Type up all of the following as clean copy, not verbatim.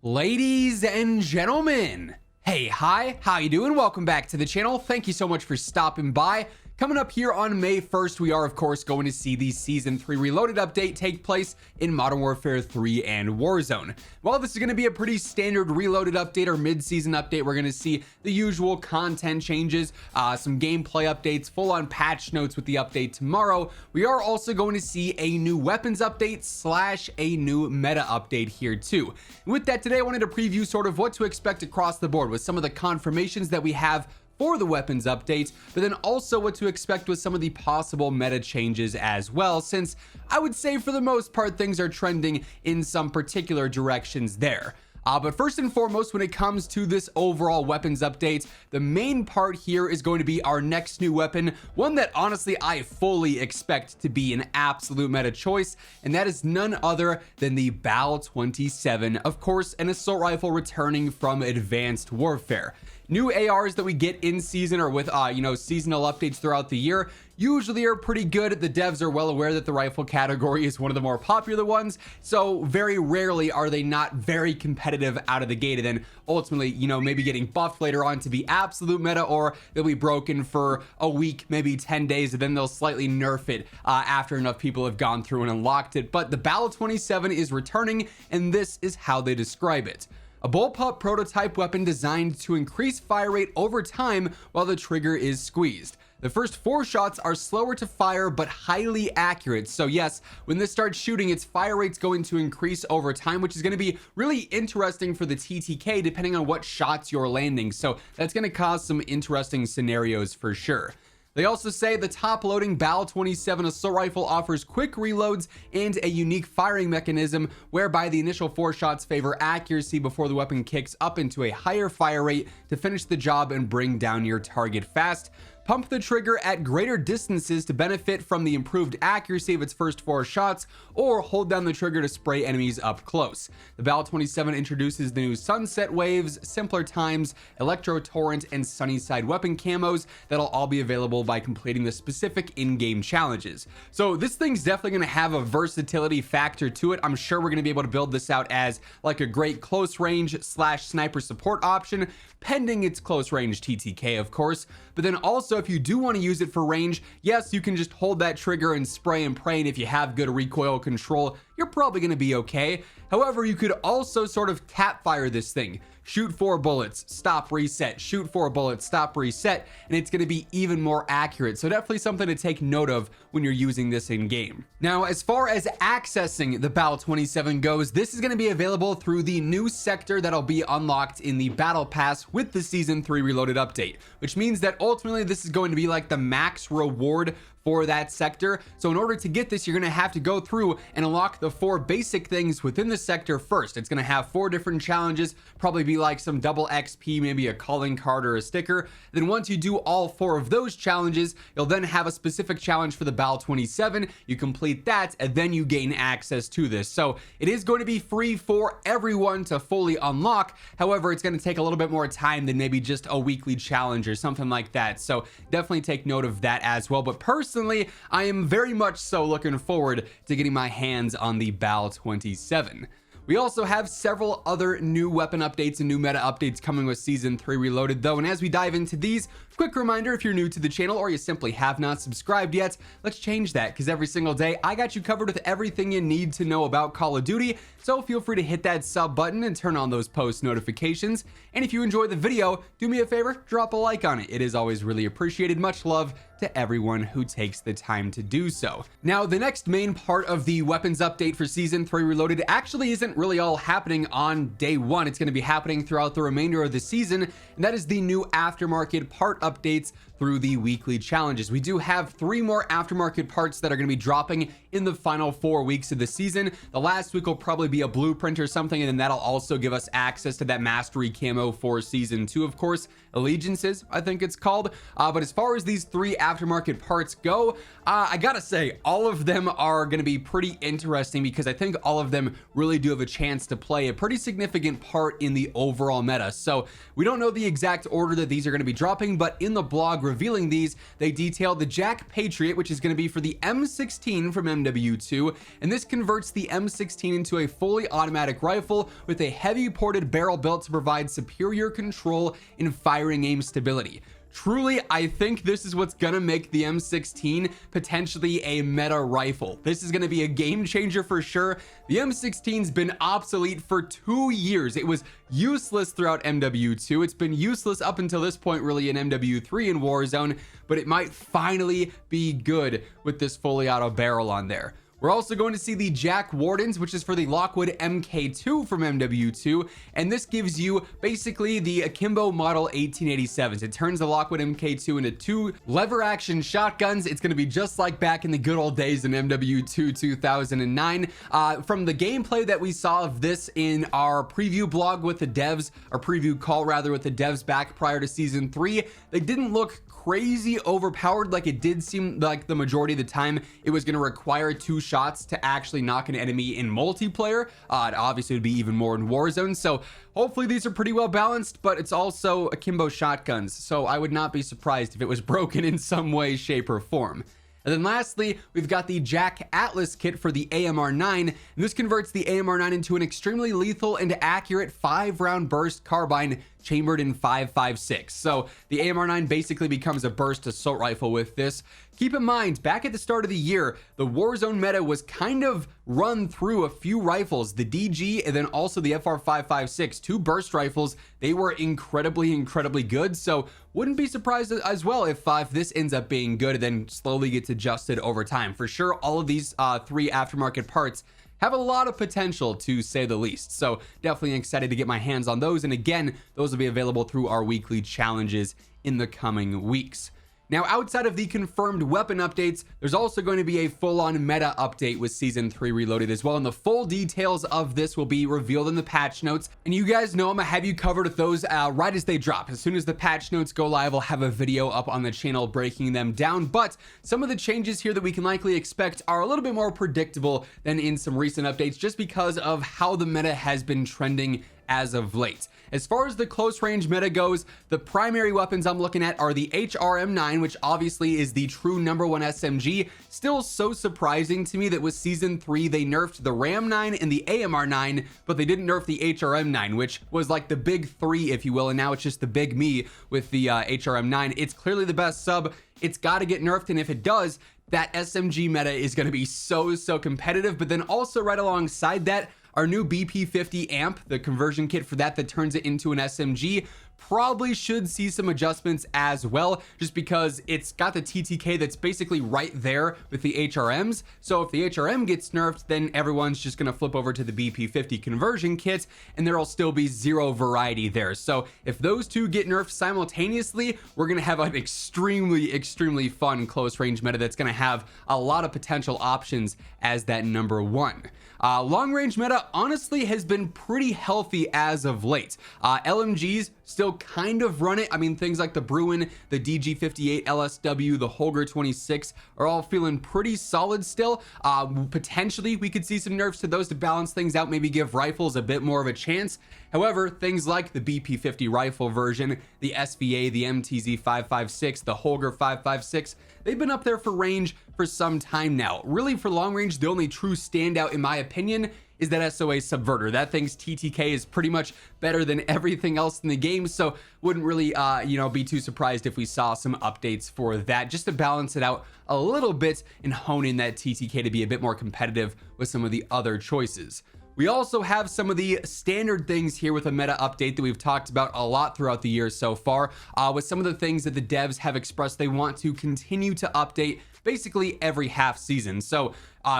Ladies and gentlemen, hey, hi, how you doing? Welcome back to the channel. Thank you so much for stopping by. Coming up here on May 1st, we are of course going to see the Season 3 Reloaded update take place in Modern Warfare 3 and Warzone. While this is going to be a pretty standard Reloaded update or mid-season update, we're going to see the usual content changes, some gameplay updates, full-on patch notes with the update tomorrow. We are also going to see a new weapons update slash a new meta update here too. And with that, today I wanted to preview sort of what to expect across the board with some of the confirmations that we have for the weapons update, but then also what to expect with some of the possible meta changes as well, since I would say for the most part things are trending in some particular directions there. But first and foremost, when it comes to this overall weapons update, the main part here is going to be our next new weapon, one that honestly I fully expect to be an absolute meta choice, and that is none other than the BAL-27, of course, an assault rifle returning from Advanced Warfare. New ARs that we get in season or with seasonal updates throughout the year usually are pretty good. The devs are well aware that the rifle category is one of the more popular ones, so very rarely are they not very competitive out of the gate, and then ultimately, maybe getting buffed later on to be absolute meta, or they'll be broken for a week, maybe 10 days, and then they'll slightly nerf it after enough people have gone through and unlocked it. But the BAL-27 is returning, and this is how they describe it. A bullpup prototype weapon designed to increase fire rate over time while the trigger is squeezed. The first 4 shots are slower to fire but highly accurate. So yes, when this starts shooting, its fire rate's going to increase over time, which is going to be really interesting for the TTK depending on what shots you're landing. So that's going to cause some interesting scenarios for sure. They also say the top-loading BAL-27 assault rifle offers quick reloads and a unique firing mechanism whereby the initial 4 shots favor accuracy before the weapon kicks up into a higher fire rate to finish the job and bring down your target fast. Pump the trigger at greater distances to benefit from the improved accuracy of its first 4 shots, or hold down the trigger to spray enemies up close. The BAL-27 introduces the new Sunset Waves, Simpler Times, Electro Torrent, and Sunnyside weapon camos that'll all be available by completing the specific in-game challenges. So this thing's definitely going to have a versatility factor to it. I'm sure we're going to be able to build this out as like a great close range slash sniper support option, pending its close range TTK, of course. But then also, if you do want to use it for range, yes, you can just hold that trigger and spray and pray, and if you have good recoil control, you're probably going to be okay. However, you could also sort of tap fire this thing. Shoot 4 bullets, stop, reset, shoot 4 bullets, stop, reset, and it's going to be even more accurate. So definitely something to take note of when you're using this in game. Now, as far as accessing the BAL-27 goes, this is going to be available through the new sector that'll be unlocked in the Battle Pass with the Season 3 Reloaded update, which means that ultimately this is going to be like the max reward for that sector. So in order to get this, you're going to have to go through and unlock the 4 basic things within the sector first. It's going to have 4 different challenges, probably be like some double XP, maybe a calling card or a sticker. Then once you do all 4 of those challenges, you'll then have a specific challenge for the BAL-27. You complete that, and then you gain access to this. So it is going to be free for everyone to fully unlock. However, it's going to take a little bit more time than maybe just a weekly challenge or something like that. So definitely take note of that as well. But personally, I am very much so looking forward to getting my hands on the BAL-27. We also have several other new weapon updates and new meta updates coming with Season 3 Reloaded though, and as we dive into these, quick reminder, if you're new to the channel or you simply have not subscribed yet, let's change that, because every single day I got you covered with everything you need to know about Call of Duty, so feel free to hit that sub button and turn on those post notifications. And if you enjoy the video, do me a favor, drop a like on it. It is always really appreciated. Much love to everyone who takes the time to do so. Now, the next main part of the weapons update for Season 3 Reloaded actually isn't really all happening on day 1. It's going to be happening throughout the remainder of the season, and that is the new Aftermarket part updates through the weekly challenges. We do have 3 more Aftermarket parts that are going to be dropping in the final 4 weeks of the season. The last week will probably be a blueprint or something, and then that'll also give us access to that mastery camo for Season 2, of course. Allegiances, I think it's called. But as far as these 3 Aftermarket parts go, I gotta say, all of them are going to be pretty interesting, because I think all of them really do have a chance to play a pretty significant part in the overall meta. So we don't know the exact order that these are going to be dropping, but in the blog revealing these, they detailed the Jack Patriot, which is going to be for the M16 from MW2, and this converts the M16 into a fully automatic rifle with a heavy ported barrel built to provide superior control in firing aim stability. Truly, I think this is what's gonna make the M16 potentially a meta rifle. This is gonna be a game changer for sure. The M16's been obsolete for 2 years. It was useless throughout MW2. It's been useless up until this point really in MW3 and Warzone, but it might finally be good with this fully auto barrel on there. We're also going to see the Jack Wardens, which is for the Lockwood MK2 from MW2, and this gives you basically the Akimbo Model 1887s. It turns the Lockwood MK2 into 2 lever action shotguns. It's going to be just like back in the good old days in MW2 2009. From the gameplay that we saw of this in our preview blog with the devs, or preview call rather with the devs back prior to season 3, they didn't look crazy overpowered. Like, it did seem like the majority of the time it was going to require 2 shots to actually knock an enemy in multiplayer. Obviously it would be even more in Warzone, so hopefully these are pretty well balanced, but it's also akimbo shotguns, so I would not be surprised if it was broken in some way, shape, or form. And then lastly, we've got the Jack Atlas kit for the AMR9, and this converts the AMR9 into an extremely lethal and accurate 5-round burst carbine chambered in 5.56. So the AMR9 basically becomes a burst assault rifle with this. Keep in mind, back at the start of the year, the Warzone meta was kind of run through a few rifles, the DG and then also the FR556, 2 burst rifles. They were incredibly good, so wouldn't be surprised as well if this ends up being good and then slowly gets adjusted over time. For sure, all of these 3 aftermarket parts have a lot of potential, to say the least, so definitely excited to get my hands on those. And again, those will be available through our weekly challenges in the coming weeks. Now, outside of the confirmed weapon updates, there's also going to be a full-on meta update with Season 3 Reloaded as well, and the full details of this will be revealed in the patch notes. And you guys know I'm gonna have you covered with those right as they drop. As soon as the patch notes go live, I'll have a video up on the channel breaking them down. But some of the changes here that we can likely expect are a little bit more predictable than in some recent updates, just because of how the meta has been trending as of late. As far as the close range meta goes, the primary weapons I'm looking at are the HRM9, which obviously is the true #1 SMG. Still so surprising to me that with Season 3 they nerfed the RAM9 and the AMR9, but they didn't nerf the HRM9, which was like the big 3, if you will, and now it's just the big me with the HRM9. It's clearly the best sub. It's got to get nerfed, and if it does, that SMG meta is going to be so competitive. But then also right alongside that, our new BP50 amp, the conversion kit for that turns it into an SMG, probably should see some adjustments as well, just because it's got the TTK that's basically right there with the HRMs. So if the HRM gets nerfed, then everyone's just gonna flip over to the BP50 conversion kit, and there'll still be 0 variety there. So if those 2 get nerfed simultaneously, we're gonna have an extremely fun close range meta that's gonna have a lot of potential options as that #1. Long range meta honestly has been pretty healthy as of late. LMGs still kind of run it. I mean, things like the Bruin, the DG58 LSW, the Holger 26 are all feeling pretty solid still. Potentially we could see some nerfs to those to balance things out, maybe give rifles a bit more of a chance. However, things like the BP50 rifle version, the SVA, the MTZ 556, the Holger 556, they've been up there for range for some time now. Really, for long range, the only true standout in my opinion is that SOA Subverter. That thing's TTK is pretty much better than everything else in the game, so wouldn't really be too surprised if we saw some updates for that, just to balance it out a little bit and hone in that TTK to be a bit more competitive with some of the other choices. We also have some of the standard things here with a meta update that we've talked about a lot throughout the year so far, with some of the things that the devs have expressed they want to continue to update basically every half season. So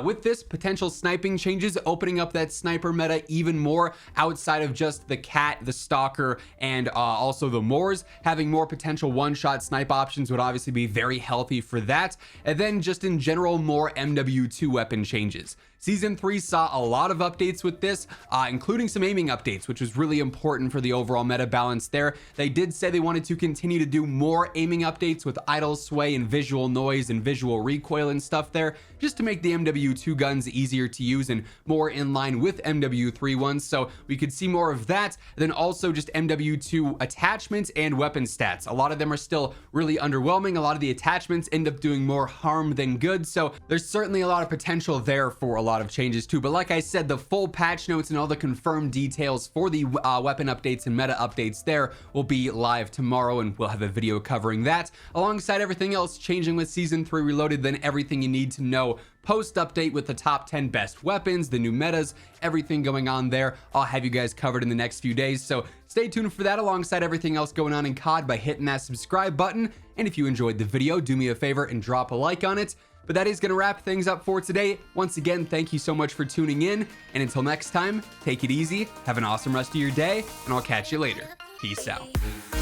with this, potential sniping changes, opening up that sniper meta even more outside of just the Cat, the Stalker, and also the Moors. Having more potential one-shot snipe options would obviously be very healthy for that. And then just in general, more MW2 weapon changes. Season 3 saw a lot of updates with this, including some aiming updates, which was really important for the overall meta balance there. They did say they wanted to continue to do more aiming updates with idle sway and visual noise and visual recoil and stuff there, just to make the MW2 guns easier to use and more in line with MW3 ones. So we could see more of that. Then also just MW2 attachments and weapon stats. A lot of them are still really underwhelming. A lot of the attachments end up doing more harm than good. So there's certainly a lot of potential there for a lot of changes too. But like I said, the full patch notes and all the confirmed details for the weapon updates and meta updates there will be live tomorrow, and we'll have a video covering that alongside everything else changing with Season 3 Reloaded. Then everything you need to know post update with the top 10 best weapons, the new metas, everything going on there. I'll have you guys covered in the next few days, so stay tuned for that alongside everything else going on in COD by hitting that subscribe button. And if you enjoyed the video, do me a favor and drop a like on it. But that is going to wrap things up for today. Once again, thank you so much for tuning in, and until next time, take it easy, have an awesome rest of your day, and I'll catch you later. Peace out.